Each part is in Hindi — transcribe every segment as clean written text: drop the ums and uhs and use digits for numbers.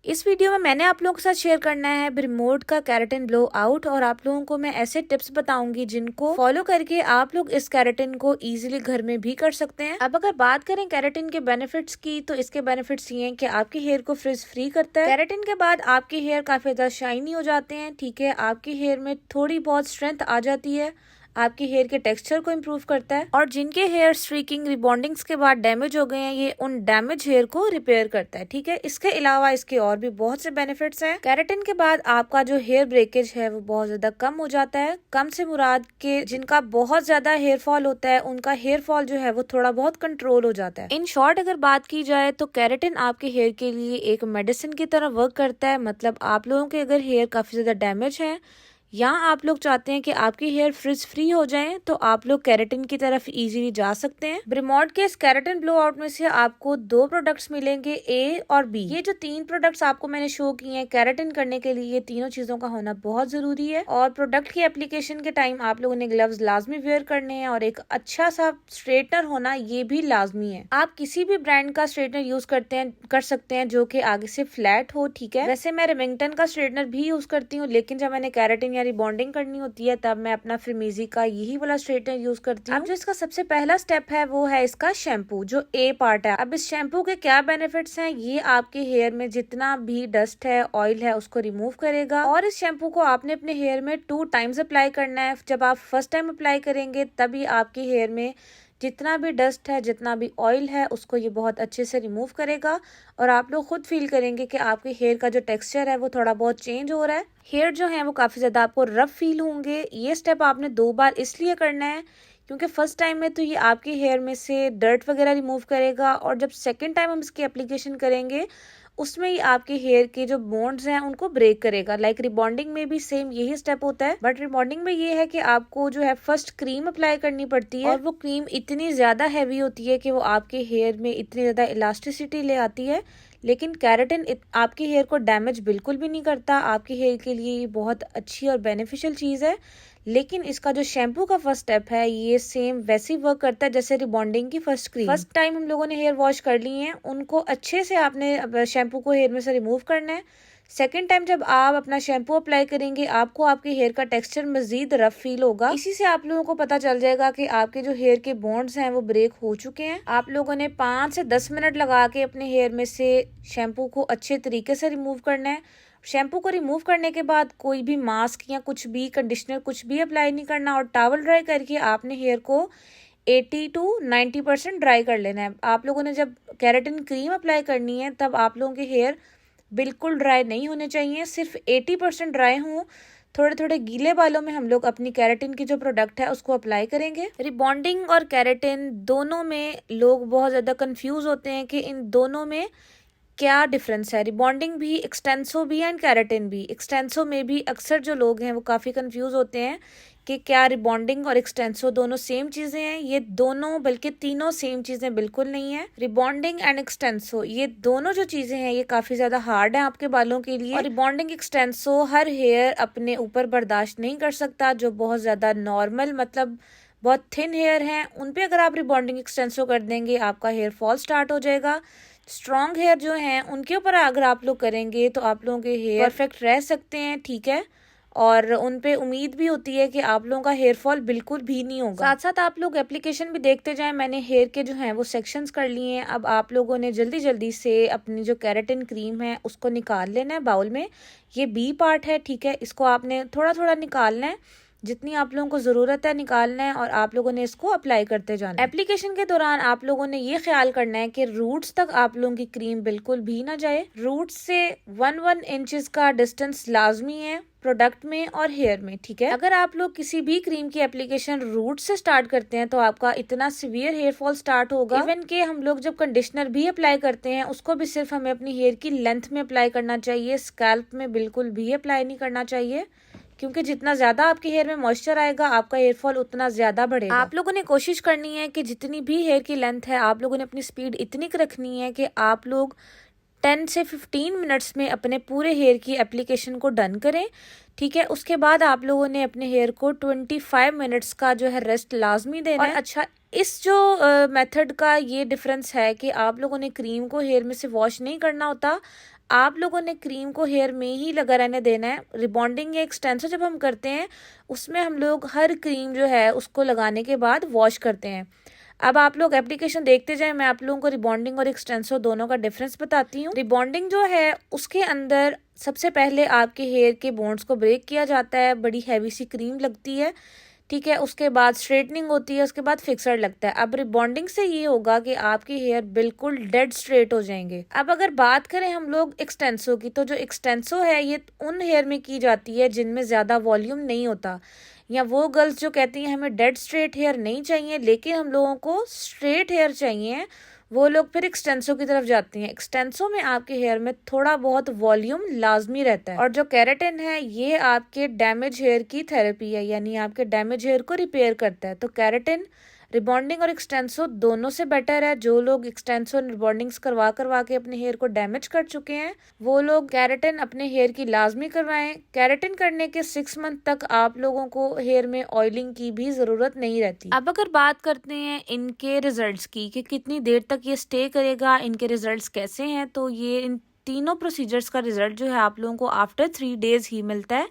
इस वीडियो में मैंने आप लोगों के साथ शेयर करना है ब्रिमोड का केराटिन ब्लो आउट, और आप लोगों को मैं ऐसे टिप्स बताऊंगी जिनको फॉलो करके आप लोग इस केराटिन को इजीली घर में भी कर सकते हैं। अब अगर बात करें केराटिन के बेनिफिट्स की, तो इसके बेनिफिट्स ये हैं कि आपके हेयर को फ्रिज फ्री करता है। केराटिन के बाद आपके हेयर काफी ज्यादा शाइनी हो जाते हैं। ठीक है, आपके हेयर में थोड़ी बहुत स्ट्रेंथ आ जाती है, आपके हेयर के टेक्सचर को इम्प्रूव करता है, और जिनके हेयर स्ट्रीकिंग रिबॉन्डिंग्स के बाद डैमेज हो गए हैं, ये उन डैमेज हेयर को रिपेयर करता है। ठीक है, इसके अलावा इसके और भी बहुत से बेनिफिट्स हैं। केराटिन के बाद आपका जो हेयर ब्रेकेज है वो बहुत ज्यादा कम हो जाता है। कम से मुराद के जिनका बहुत ज्यादा हेयर फॉल होता है, उनका हेयर फॉल जो है वो थोड़ा बहुत कंट्रोल हो जाता है। इन शॉर्ट अगर बात की जाए तो केराटिन आपके हेयर के लिए एक मेडिसिन की तरह वर्क करता है। मतलब आप लोगों के अगर हेयर काफी ज्यादा डैमेज है या आप लोग चाहते हैं कि आपके हेयर फ्रिज फ्री हो जाएं, तो आप लोग केराटिन की तरफ इजीली जा सकते हैं। ब्रिमोड के इस केराटिन ब्लो आउट में से आपको 2 प्रोडक्ट्स मिलेंगे, ए और बी। ये जो 3 प्रोडक्ट्स आपको मैंने शो किए हैं केराटिन करने के लिए, ये तीनों चीजों का होना बहुत जरूरी है। और प्रोडक्ट की एप्लीकेशन के टाइम आप लोगों ने ग्लव्स लाजमी वेयर करने हैं, और एक अच्छा सा स्ट्रेटनर होना ये भी लाजमी है। आप किसी भी ब्रांड का स्ट्रेटनर यूज कर सकते हैं जो कि आगे से फ्लैट हो। ठीक है, वैसे मैं रेमिंगटन का स्ट्रेटनर भी यूज करती हूँ, लेकिन जब मैंने केराटिन रिबॉन्डिंग करनी होती है तब मैं अपना फ्रीमीजी का यही वाला स्ट्रेटनर यूज करती हूँ। अब जो इसका सबसे पहला स्टेप है वो है इसका शैम्पू, जो ए पार्ट है। अब इस शैम्पू के क्या बेनिफिट्स हैं, ये आपके हेयर में जितना भी डस्ट है, ऑयल है, उसको रिमूव करेगा। और इस शैम्पू को आपने अपने हेयर में 2 टाइम्स अप्लाई करना है। जब आप फर्स्ट टाइम अप्लाई करेंगे तभी आपके हेयर में जितना भी डस्ट है, जितना भी ऑयल है, उसको ये बहुत अच्छे से रिमूव करेगा। और आप लोग खुद फील करेंगे कि आपके हेयर का जो टेक्सचर है वो थोड़ा बहुत चेंज हो रहा है। हेयर जो है वो काफी ज्यादा आपको रफ फील होंगे। ये स्टेप आपने 2 बार इसलिए करना है क्योंकि फर्स्ट टाइम में तो ये आपके हेयर में से डर्ट वगैरह रिमूव करेगा, और जब सेकेंड टाइम हम इसकी एप्लीकेशन करेंगे उसमें ही आपके हेयर के जो बॉन्ड्स हैं उनको ब्रेक करेगा। लाइक रिबॉन्डिंग में भी सेम यही स्टेप होता है, बट रिबॉन्डिंग में ये है कि आपको जो है फर्स्ट क्रीम अप्लाई करनी पड़ती है, और वो क्रीम इतनी ज्यादा हैवी होती है कि वो आपके हेयर में इतनी ज्यादा इलास्टिसिटी ले आती है। लेकिन केराटिन आपके हेयर को डैमेज बिल्कुल भी नहीं करता। आपके हेयर के लिए ये बहुत अच्छी और बेनिफिशियल चीज है। लेकिन इसका जो शैम्पू का फर्स्ट स्टेप है, ये सेम वैसे ही वर्क करता है जैसे रिबॉन्डिंग की फर्स्ट क्रीम। फर्स्ट टाइम हम लोगों ने हेयर वॉश कर लिए हैं, उनको अच्छे से आपने शैम्पू को हेयर में से रिमूव करना है। सेकेंड टाइम जब आप अपना शैम्पू अप्लाई करेंगे, आपको आपके हेयर का टेक्सचर मजीद रफ फील होगा। इसी से आप लोगों को पता चल जाएगा कि आपके जो हेयर के बॉन्ड्स हैं वो ब्रेक हो चुके हैं। आप लोगों ने 5 से 10 मिनट लगा के अपने हेयर में से शैम्पू को अच्छे तरीके से रिमूव करना है। शैम्पू को रिमूव करने के बाद कोई भी मास्क या कुछ भी कंडीशनर कुछ भी अप्लाई नहीं करना, और टॉवल ड्राई करके आपने हेयर को 80 to 90% ड्राई कर लेना है। आप लोगों ने जब केराटिन क्रीम अप्लाई करनी है तब आप लोगों के हेयर बिल्कुल ड्राई नहीं होने चाहिए, सिर्फ 80% ड्राई हों। थोड़े थोड़े गीले बालों में हम लोग अपनी केराटिन की जो प्रोडक्ट है उसको अप्लाई करेंगे। रिबॉन्डिंग और केराटिन दोनों में लोग बहुत ज्यादा कंफ्यूज होते हैं कि इन दोनों में क्या डिफरेंस है। रिबॉन्डिंग भी, एक्सटेंसो भी एंड केराटिन भी। एक्सटेंसो में भी अक्सर जो लोग हैं वो काफ़ी कंफ्यूज होते हैं कि क्या रिबॉन्डिंग और एक्सटेंसो दोनों सेम चीज़ें हैं। ये दोनों बल्कि तीनों सेम चीज़ें बिल्कुल नहीं है। रिबॉन्डिंग एंड एक्सटेंसो ये दोनों जो चीज़ें हैं ये काफ़ी ज़्यादा हार्ड है आपके बालों के लिए, और रिबॉन्डिंग एक्सटेंसो हर हेयर अपने ऊपर बर्दाश्त नहीं कर सकता। जो बहुत ज़्यादा नॉर्मल, मतलब बहुत थिन हेयर हैं, उन पे अगर आप रिबॉन्डिंग एक्सटेंसो कर देंगे आपका हेयर फॉल स्टार्ट हो जाएगा। स्ट्रॉन्ग हेयर जो हैं उनके ऊपर अगर आप लोग करेंगे तो आप लोगों के हेयर परफेक्ट रह सकते हैं। ठीक है, और उन पे उम्मीद भी होती है कि आप लोगों का हेयर फॉल बिल्कुल भी नहीं होगा। साथ साथ आप लोग एप्लीकेशन भी देखते जाएं। मैंने हेयर के जो हैं वो सेक्शंस कर लिए हैं। अब आप लोगों ने जल्दी जल्दी से अपनी जो केराटिन क्रीम है उसको निकाल लेना है बाउल में। ये बी पार्ट है, ठीक है, इसको आपने थोड़ा थोड़ा निकालना है, जितनी आप लोगों को जरूरत है निकालना है, और आप लोगों ने इसको अप्लाई करते जाना है। एप्लीकेशन के दौरान आप लोगों ने ये ख्याल करना है कि रूट्स तक आप लोगों की क्रीम बिल्कुल भी ना जाए। रूट्स से 1 इंचेस का डिस्टेंस लाजमी है प्रोडक्ट में और हेयर में। ठीक है, अगर आप लोग किसी भी क्रीम की एप्लीकेशन रूट से स्टार्ट करते हैं तो आपका इतना सीवियर हेयर फॉल स्टार्ट होगा। इवन के हम लोग जब कंडीशनर भी अप्लाई करते हैं उसको भी सिर्फ हमें अपनी हेयर की लेंथ में अप्लाई करना चाहिए, स्कैल्प में बिल्कुल भी अप्लाई नहीं करना चाहिए, क्योंकि जितना ज्यादा आपके हेयर में मॉइस्चर आएगा आपका हेयर फॉल उतना ज्यादा बढ़ेगा। आप लोगों ने कोशिश करनी है कि जितनी भी हेयर की लेंथ है आप लोगों ने अपनी स्पीड इतनी रखनी है कि आप लोग 10 से 15 मिनट्स में अपने पूरे हेयर की एप्लीकेशन को डन करें। ठीक है, उसके बाद आप लोगों ने अपने हेयर को 25 मिनट्स का जो है रेस्ट लाजमी देना है। अच्छा, इस जो मेथड का ये डिफरेंस है कि आप लोगों ने क्रीम को हेयर में से वॉश नहीं करना होता। आप लोगों ने क्रीम को हेयर में ही लगा रहने देना है। रिबॉन्डिंग या एक्सटेंसो जब हम करते हैं उसमें हम लोग हर क्रीम जो है उसको लगाने के बाद वॉश करते हैं। अब आप लोग एप्लीकेशन देखते जाएं, मैं आप लोगों को रिबॉन्डिंग और एक्सटेंसो दोनों का डिफरेंस बताती हूँ। रिबॉन्डिंग जो है उसके अंदर सबसे पहले आपके हेयर के बोन्स को ब्रेक किया जाता है, बड़ी हैवी सी क्रीम लगती है, ठीक है। उसके बाद स्ट्रेटनिंग होती है, उसके बाद फिक्सर लगता है। अब रिबॉन्डिंग से ये होगा कि आपके हेयर बिल्कुल डेड स्ट्रेट हो जाएंगे। अब अगर बात करें हम लोग एक्सटेंसो की, तो जो एक्सटेंसो है ये उन हेयर में की जाती है जिनमें ज़्यादा वॉल्यूम नहीं होता, या वो गर्ल्स जो कहती हैं हमें डेड स्ट्रेट हेयर नहीं चाहिए लेकिन हम लोगों को स्ट्रेट हेयर चाहिए, वो लोग फिर एक्सटेंसो की तरफ जाती हैं। एक्सटेंसो में आपके हेयर में थोड़ा बहुत वॉल्यूम लाजमी रहता है। और जो केराटिन है ये आपके डैमेज हेयर की थेरेपी है, यानी आपके डैमेज हेयर को रिपेयर करता है। तो केराटिन रिबॉन्डिंग और एक्सटेंसो दोनों से बेटर है। जो लोग एक्सटेंसो और रिबॉन्डिंग्स करवा करवा के अपने हेयर को डैमेज कर चुके हैं वो लोग केराटिन अपने हेयर की लाजमी करवाएं। केराटिन करने के 6 मंथ तक आप लोगों को हेयर में ऑयलिंग की भी जरूरत नहीं रहती। अब अगर बात करते हैं इनके रिजल्ट्स की कि कितनी देर तक ये स्टे करेगा, इनके रिजल्ट्स कैसे हैं, तो ये इन तीनों प्रोसीजर्स का रिजल्ट जो है आप लोगों को आफ्टर 3 डेज ही मिलता है,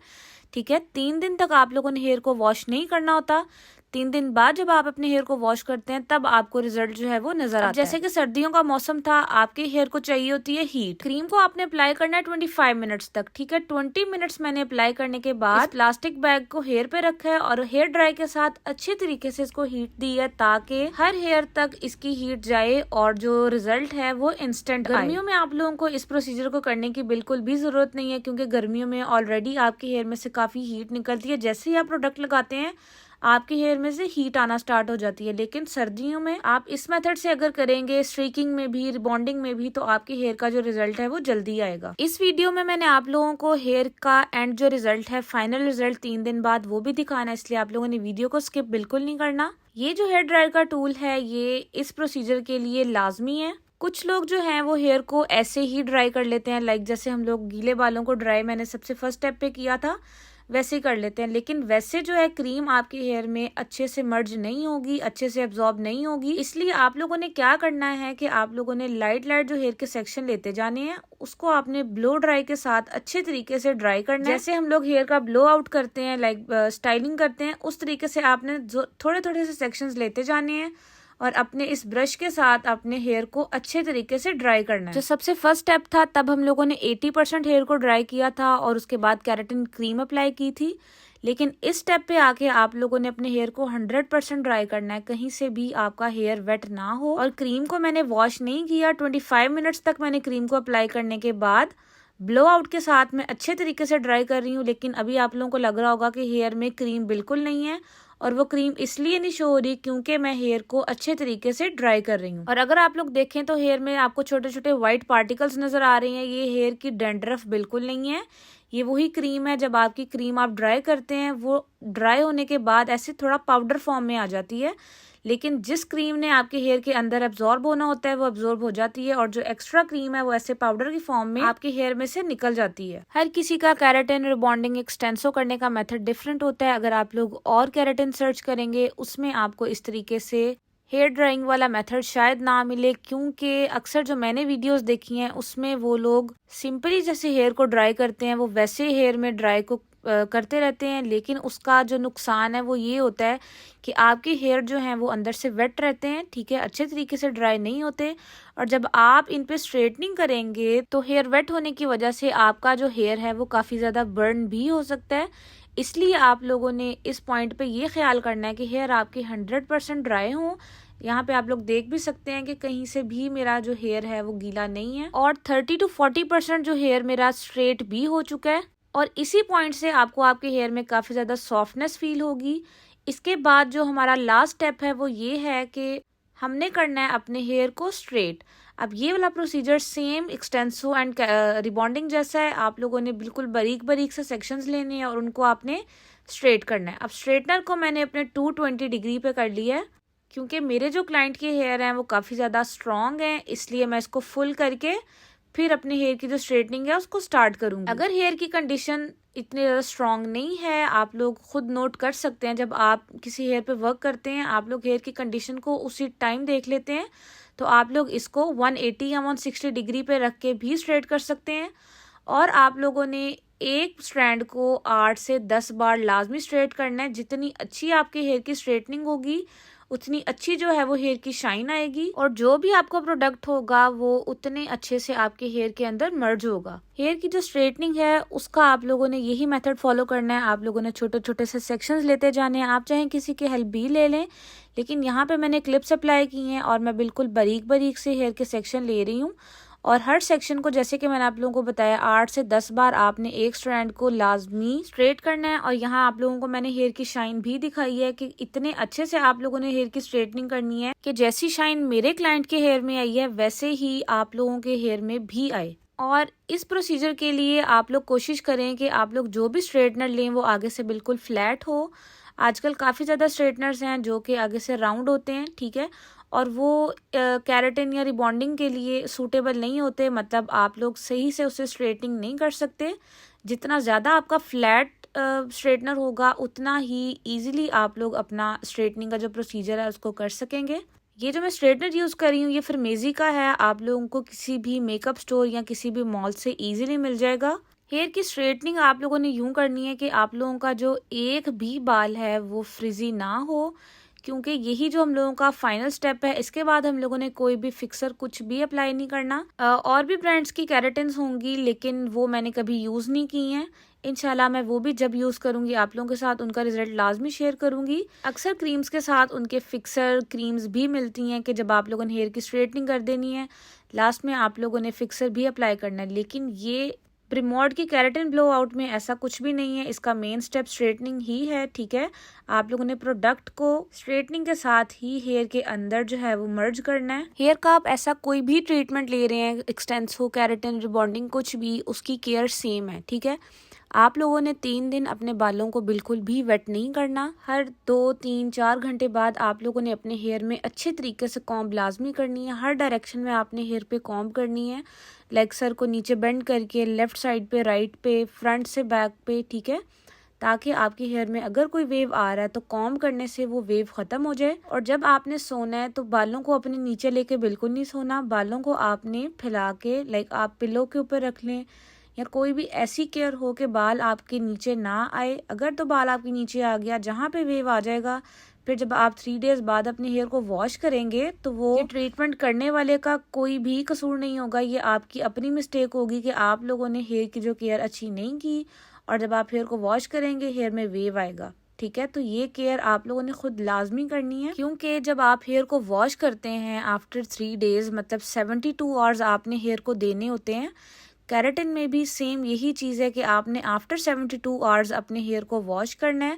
ठीक है। 3 दिन तक आप लोगों ने हेयर को वॉश नहीं करना होता। 3 दिन बाद जब आप अपने हेयर को वॉश करते हैं तब आपको रिजल्ट जो है वो नजर आता है। जैसे कि सर्दियों का मौसम था, आपके हेयर को चाहिए होती है हीट। क्रीम को आपने अप्लाई करना है 25 मिनट्स तक, ठीक है। 20 मिनट्स मैंने अप्लाई करने के बाद प्लास्टिक बैग को हेयर पे रखा है और हेयर ड्राई के साथ अच्छे तरीके से इसको हीट दी है ताकि हर हेयर तक इसकी हीट जाए और जो रिजल्ट है वो इंस्टेंट। गर्मियों में आप लोगों को इस प्रोसीजर को करने की बिल्कुल भी जरूरत नहीं है क्योंकि गर्मियों में ऑलरेडी आपके हेयर में से काफी हीट निकलती है। जैसे ही आप प्रोडक्ट लगाते हैं आपके हेयर में से हीट आना स्टार्ट हो जाती है। लेकिन सर्दियों में आप इस मेथड से अगर करेंगे, स्ट्रीकिंग में भी रिबॉन्डिंग में भी, तो आपके हेयर का जो रिजल्ट है वो जल्दी आएगा। इस वीडियो में मैंने आप लोगों को हेयर का एंड जो रिजल्ट है, फाइनल रिजल्ट 3 दिन बाद, वो भी दिखाना है, इसलिए आप लोगों ने वीडियो को स्किप बिल्कुल नहीं करना। ये जो हेयर ड्रायर का टूल है ये इस प्रोसीजर के लिए लाजमी है। कुछ लोग जो हैं वो हेयर को ऐसे ही ड्राई कर लेते हैं, लाइक जैसे हम लोग गीले बालों को ड्राई मैंने सबसे फर्स्ट स्टेप पे किया था वैसे ही कर लेते हैं, लेकिन वैसे जो है क्रीम आपके हेयर में अच्छे से मर्ज नहीं होगी, अच्छे से एब्जॉर्ब नहीं होगी। इसलिए आप लोगों ने क्या करना है कि आप लोगों ने लाइट लाइट जो हेयर के सेक्शन लेते जाने हैं उसको आपने ब्लो ड्राई के साथ अच्छे तरीके से ड्राई करना है। जैसे हम लोग हेयर का ब्लो आउट करते हैं, लाइक स्टाइलिंग करते हैं, उस तरीके से आपने थोड़े थोड़े से सेक्शंस लेते जाने हैं और अपने इस ब्रश के साथ अपने हेयर को अच्छे तरीके से ड्राई करना है। जो सबसे फर्स्ट स्टेप था तब हम लोगों ने 80% हेयर को ड्राई किया था और उसके बाद केराटिन क्रीम अप्लाई की थी, लेकिन इस स्टेप पे आके आप लोगों ने अपने हेयर को 100% ड्राई करना है, कहीं से भी आपका हेयर वेट ना हो। और क्रीम को मैंने वॉश नहीं किया, 25 मिनट्स तक मैंने क्रीम को अप्लाई करने के बाद ब्लो आउट के साथ मैं अच्छे तरीके से ड्राई कर रही हूँ। लेकिन अभी आप लोगों को लग रहा होगा कि हेयर में क्रीम बिल्कुल नहीं है, और वो क्रीम इसलिए नहीं शो हो रही क्योंकि मैं हेयर को अच्छे तरीके से ड्राई कर रही हूँ। और अगर आप लोग देखें तो हेयर में आपको छोटे छोटे व्हाइट पार्टिकल्स नजर आ रहे हैं, ये हेयर की डैंड्रफ बिल्कुल नहीं है, ये वही क्रीम है। जब आपकी क्रीम आप ड्राई करते हैं वो ड्राई होने के बाद ऐसे थोड़ा पाउडर फॉर्म में आ जाती है, लेकिन जिस क्रीम ने आपके हेयर के अंदर एब्जॉर्ब होना होता है वो एब्जॉर्ब हो जाती है और जो एक्स्ट्रा क्रीम है वो ऐसे पाउडर की फॉर्म में आपके हेयर में से निकल जाती है। हर किसी का केराटिन रिबॉन्डिंग एक्सटेंसो करने का मेथड डिफरेंट होता है। अगर आप लोग और केराटिन सर्च करेंगे उसमें आपको इस तरीके से हेयर ड्राइंग वाला मेथड शायद ना मिले, क्योंकि अक्सर जो मैंने वीडियोस देखी हैं उसमें वो लोग सिंपली जैसे हेयर को ड्राई करते हैं वो वैसे हेयर में ड्राई को करते रहते हैं, लेकिन उसका जो नुकसान है वो ये होता है कि आपके हेयर जो हैं वो अंदर से वेट रहते हैं, ठीक है, अच्छे तरीके से ड्राई नहीं होते। और जब आप इन पे स्ट्रेटनिंग करेंगे तो हेयर वेट होने की वजह से आपका जो हेयर है वो काफ़ी ज़्यादा बर्न भी हो सकता है। इसलिए आप लोगों ने इस पॉइंट पे ये ख्याल करना है कि हेयर आपके 100% ड्राई हों। यहाँ पे आप लोग देख भी सकते हैं कि कहीं से भी मेरा जो हेयर है वो गीला नहीं है, और 30 to 40% जो हेयर मेरा स्ट्रेट भी हो चुका है। और इसी पॉइंट से आपको आपके हेयर में काफ़ी ज़्यादा सॉफ्टनेस फील होगी। इसके बाद जो हमारा लास्ट स्टेप है वो ये है कि हमने करना है अपने हेयर को स्ट्रेट। अब ये वाला procedure same Xtenso and rebonding जैसा है। आप लोगों ने बिल्कुल बारीक बारीक से सेक्शंस लेने हैं और उनको आपने स्ट्रेट करना है। अब स्ट्रेटनर को मैंने अपने 220 डिग्री पे कर लिया है, क्योंकि मेरे जो क्लाइंट के हेयर हैं वो काफ़ी ज़्यादा स्ट्रॉन्ग हैं, इसलिए मैं इसको फुल करके फिर अपने हेयर की जो स्ट्रेटनिंग है उसको स्टार्ट करूंगी। अगर हेयर की कंडीशन इतनी ज़्यादा स्ट्रॉन्ग नहीं है, आप लोग खुद नोट कर सकते हैं, जब आप किसी हेयर पे वर्क करते हैं आप लोग हेयर की कंडीशन को उसी टाइम देख लेते हैं तो आप लोग इसको 180 या 160 डिग्री पे रख के भी स्ट्रेट कर सकते हैं। और आप लोगों ने एक स्ट्रैंड को 8 से 10 बार लाजमी स्ट्रेट करना है। जितनी अच्छी आपके हेयर की स्ट्रेटनिंग होगी उतनी अच्छी जो है वो हेयर की शाइन आएगी, और जो भी आपका प्रोडक्ट होगा वो उतने अच्छे से आपके हेयर के अंदर मर्ज होगा। हेयर की जो स्ट्रेटनिंग है उसका आप लोगों ने यही मेथड फॉलो करना है। आप लोगों ने छोटे छोटे से सेक्शंस लेते जाने हैं। आप चाहे किसी की हेल्प भी ले लें, लेकिन यहाँ पे मैंने क्लिप्स अप्लाई की हैं और मैं बिल्कुल बारीक बारीक से हेयर के सेक्शन ले रही हूँ। और हर सेक्शन को, जैसे कि मैंने आप लोगों को बताया, 8 से 10 बार आपने एक स्ट्रैंड को लाजमी स्ट्रेट करना है। और यहाँ आप लोगों को मैंने हेयर की शाइन भी दिखाई है कि इतने अच्छे से आप लोगों ने हेयर की स्ट्रेटनिंग करनी है कि जैसी शाइन मेरे क्लाइंट के हेयर में आई है वैसे ही आप लोगों के हेयर में भी आए। और इस प्रोसीजर के लिए आप लोग कोशिश करें कि आप लोग जो भी स्ट्रेटनर लें वो आगे से बिल्कुल फ्लैट हो। आजकल काफ़ी ज़्यादा स्ट्रेटनर्स हैं जो कि आगे से राउंड होते हैं, ठीक है, और वो कैरेटिन या रिबॉन्डिंग के लिए सूटेबल नहीं होते। मतलब आप लोग सही से उसे स्ट्रेटनिंग नहीं कर सकते। जितना ज़्यादा आपका फ्लैट स्ट्रेटनर होगा उतना ही ईजिली आप लोग अपना स्ट्रेटनिंग का जो प्रोसीजर है उसको कर सकेंगे। ये जो मैं स्ट्रेटनर यूज़ कर रही हूँ ये फिरमेजी का है। आप लोगों को किसी भी मेकअप स्टोर या किसी भी मॉल से ईजिली मिल जाएगा। हेयर की स्ट्रेटनिंग आप लोगों ने यूं करनी है कि आप लोगों का जो एक भी बाल है वो फ्रिजी ना हो, क्योंकि यही जो हम लोगों का फाइनल स्टेप है। इसके बाद हम लोगों ने कोई भी फिक्सर कुछ भी अप्लाई नहीं करना। और भी ब्रांड्स की कैरेटिन्स होंगी लेकिन वो मैंने कभी यूज़ नहीं की हैं। इंशाल्लाह मैं वो भी जब यूज़ करूंगी आप लोगों के साथ उनका रिजल्ट लाजमी शेयर करूंगी। अक्सर क्रीम्स के साथ उनके फिक्सर क्रीम्स भी मिलती हैं कि जब आप लोगों ने हेयर की स्ट्रेटनिंग कर देनी है लास्ट में आप लोगों ने फिक्सर भी अप्लाई करना है। लेकिन ये प्रीमोड की केराटिन ब्लो आउट में ऐसा कुछ भी नहीं है। इसका मेन स्टेप स्ट्रेटनिंग ही है, ठीक है। आप लोगों ने प्रोडक्ट को स्ट्रेटनिंग के साथ ही हेयर के अंदर जो है वो मर्ज करना है। हेयर का आप ऐसा कोई भी ट्रीटमेंट ले रहे हैं, एक्सटेंसो, केराटिन, रिबॉन्डिंग, कुछ भी, उसकी केयर सेम है, ठीक है। आप लोगों ने 3 दिन अपने बालों को बिल्कुल भी वेट नहीं करना। हर 2, 3, 4 घंटे बाद आप लोगों ने अपने हेयर में अच्छे तरीके से कॉम्ब लाजमी करनी है। हर डायरेक्शन में आपने हेयर पे कॉम्ब करनी है। लेग सर को नीचे बेंड करके, लेफ्ट साइड पे, राइट पे, फ्रंट से बैक पे, ठीक है, ताकि आपके हेयर में अगर कोई वेव आ रहा है तो कॉम्ब करने से वो वेव खत्म हो जाए। और जब आपने सोना है तो बालों को अपने नीचे लेके बिल्कुल नहीं सोना। बालों को आपने फैला के, लाइक आप पिलो के ऊपर रख लें या कोई भी ऐसी केयर हो कि बाल आपके नीचे ना आए। अगर तो बाल आपके नीचे आ गया, जहाँ पे वेव आ जाएगा, फिर जब आप 3 डेज बाद अपने हेयर को वॉश करेंगे तो वो ट्रीटमेंट करने वाले का कोई भी कसूर नहीं होगा। ये आपकी अपनी मिस्टेक होगी कि आप लोगों ने हेयर की जो केयर अच्छी नहीं की, और जब आप हेयर को वॉश करेंगे हेयर में वेव आएगा, ठीक है। तो ये केयर आप लोगों ने खुद लाजमी करनी है, क्योंकि जब आप हेयर को वॉश करते हैं आफ्टर 3 डेज, मतलब 72 आवर्स आपने हेयर को देने होते हैं। केराटिन में भी सेम यही चीज़ है कि आपने आफ्टर 72 आवर्स अपने हेयर को वॉश करना है।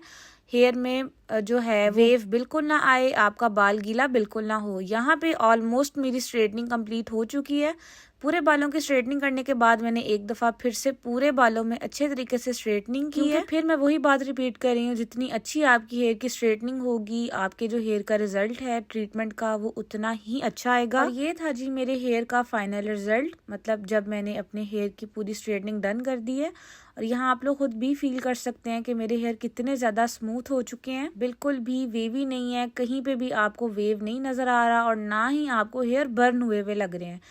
हेयर में जो है वेव बिल्कुल ना आए, आपका बाल गीला बिल्कुल ना हो। यहाँ पे ऑलमोस्ट मेरी स्ट्रेटनिंग कंप्लीट हो चुकी है। पूरे बालों की स्ट्रेटनिंग करने के बाद मैंने एक दफ़ा फिर से पूरे बालों में अच्छे तरीके से स्ट्रेटनिंग की है। फिर मैं वही बात रिपीट कर रही हूँ, जितनी अच्छी आपकी हेयर की स्ट्रेटनिंग होगी, आपके जो हेयर का रिजल्ट है ट्रीटमेंट का, वो उतना ही अच्छा आएगा। और ये था जी मेरे हेयर का फाइनल रिजल्ट, मतलब जब मैंने अपने हेयर की पूरी स्ट्रेटनिंग डन कर दी है। और यहाँ आप लोग खुद भी फील कर सकते हैं कि मेरे हेयर कितने ज़्यादा स्मूथ हो चुके हैं, बिल्कुल भी वेवी नहीं है, कहीं पे भी आपको वेव नहीं नज़र आ रहा, और ना ही आपको हेयर बर्न हुए हुए लग रहे हैं।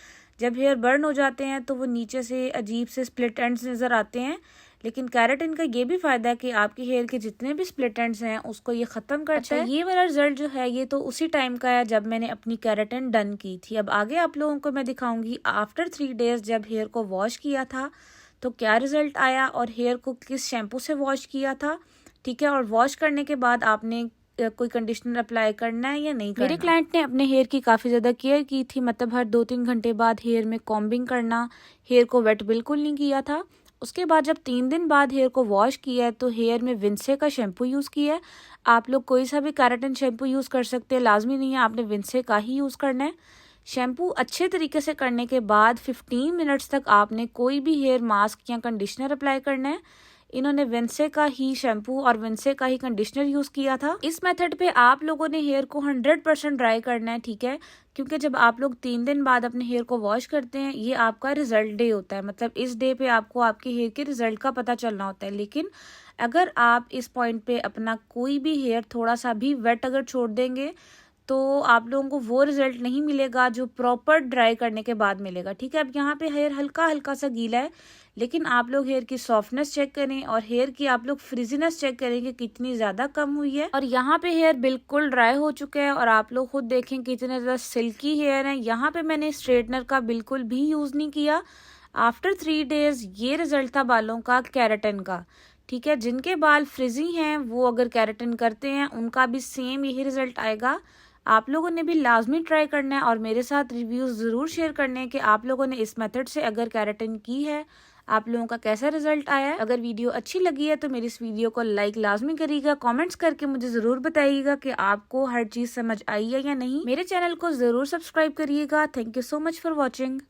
जब हेयर बर्न हो जाते हैं तो वो नीचे से अजीब से स्प्लिट एंड्स नज़र आते हैं, लेकिन केराटिन का ये भी फ़ायदा है कि आपके हेयर के जितने भी स्प्लिट एंड्स हैं उसको ये ख़त्म करता है। ये वाला रिजल्ट जो है ये तो उसी टाइम का है जब मैंने अपनी केराटिन डन की थी। अब आगे आप लोगों को मैं दिखाऊंगी आफ्टर 3 डेज जब हेयर को वॉश किया था तो क्या रिजल्ट आया, और हेयर को किस शैम्पू से वॉश किया था, ठीक है। और वॉश करने के बाद आपने कोई कंडीशनर अप्लाई करना है या नहीं करना। मेरे क्लाइंट ने अपने हेयर की काफ़ी ज़्यादा केयर की थी, मतलब हर 2-3 घंटे बाद हेयर में कॉम्बिंग करना, हेयर को वेट बिल्कुल नहीं किया था। उसके बाद जब 3 दिन बाद हेयर को वॉश किया है तो हेयर में विंसे का शैम्पू यूज़ किया है। आप लोग कोई सा भी केराटिन शैम्पू यूज़ कर सकते हैं, लाजमी नहीं है आपने विंसे का ही यूज़ करना है। शैम्पू अच्छे तरीके से करने के बाद 15 मिनट्स तक आपने कोई भी हेयर मास्क या कंडीशनर अप्लाई करना है। इन्होंने विंसे का ही शैम्पू और विंसे का ही कंडीशनर यूज़ किया था। इस मेथड पे आप लोगों ने हेयर को 100% ड्राई करना है, ठीक है, क्योंकि जब आप लोग 3 दिन बाद अपने हेयर को वॉश करते हैं ये आपका रिजल्ट डे होता है, मतलब इस डे पे आपको आपके हेयर के रिजल्ट का पता चलना होता है। लेकिन अगर आप इस पॉइंट पे अपना कोई भी हेयर थोड़ा सा भी वेट अगर छोड़ देंगे तो आप लोगों को वो रिजल्ट नहीं मिलेगा जो प्रॉपर ड्राई करने के बाद मिलेगा। ठीक है, अब यहाँ पे हेयर हल्का हल्का सा गीला है, लेकिन आप लोग हेयर की सॉफ्टनेस चेक करें और हेयर की आप लोग फ्रिजीनेस चेक करें कि कितनी ज्यादा कम हुई है। और यहाँ पे हेयर बिल्कुल ड्राई हो चुके हैं और आप लोग खुद देखें कितने ज्यादा सिल्की हेयर है। यहाँ पे मैंने स्ट्रेटनर का बिल्कुल भी यूज नहीं किया। आफ्टर 3 डेज ये रिजल्ट था बालों का केराटिन का। ठीक है, जिनके बाल फ्रिजी हैं वो अगर केराटिन करते हैं उनका भी सेम यही रिजल्ट आएगा। आप लोगों ने भी लाजमी ट्राई करना है और मेरे साथ रिव्यूज ज़रूर शेयर करने हैं कि आप लोगों ने इस मेथड से अगर केराटिन की है आप लोगों का कैसा रिजल्ट आया है। अगर वीडियो अच्छी लगी है तो मेरी इस वीडियो को लाइक लाजमी करिएगा, कमेंट्स करके मुझे ज़रूर बताइएगा कि आपको हर चीज़ समझ आई है या नहीं। मेरे चैनल को ज़रूर सब्सक्राइब करिएगा। Thank you so much for watching.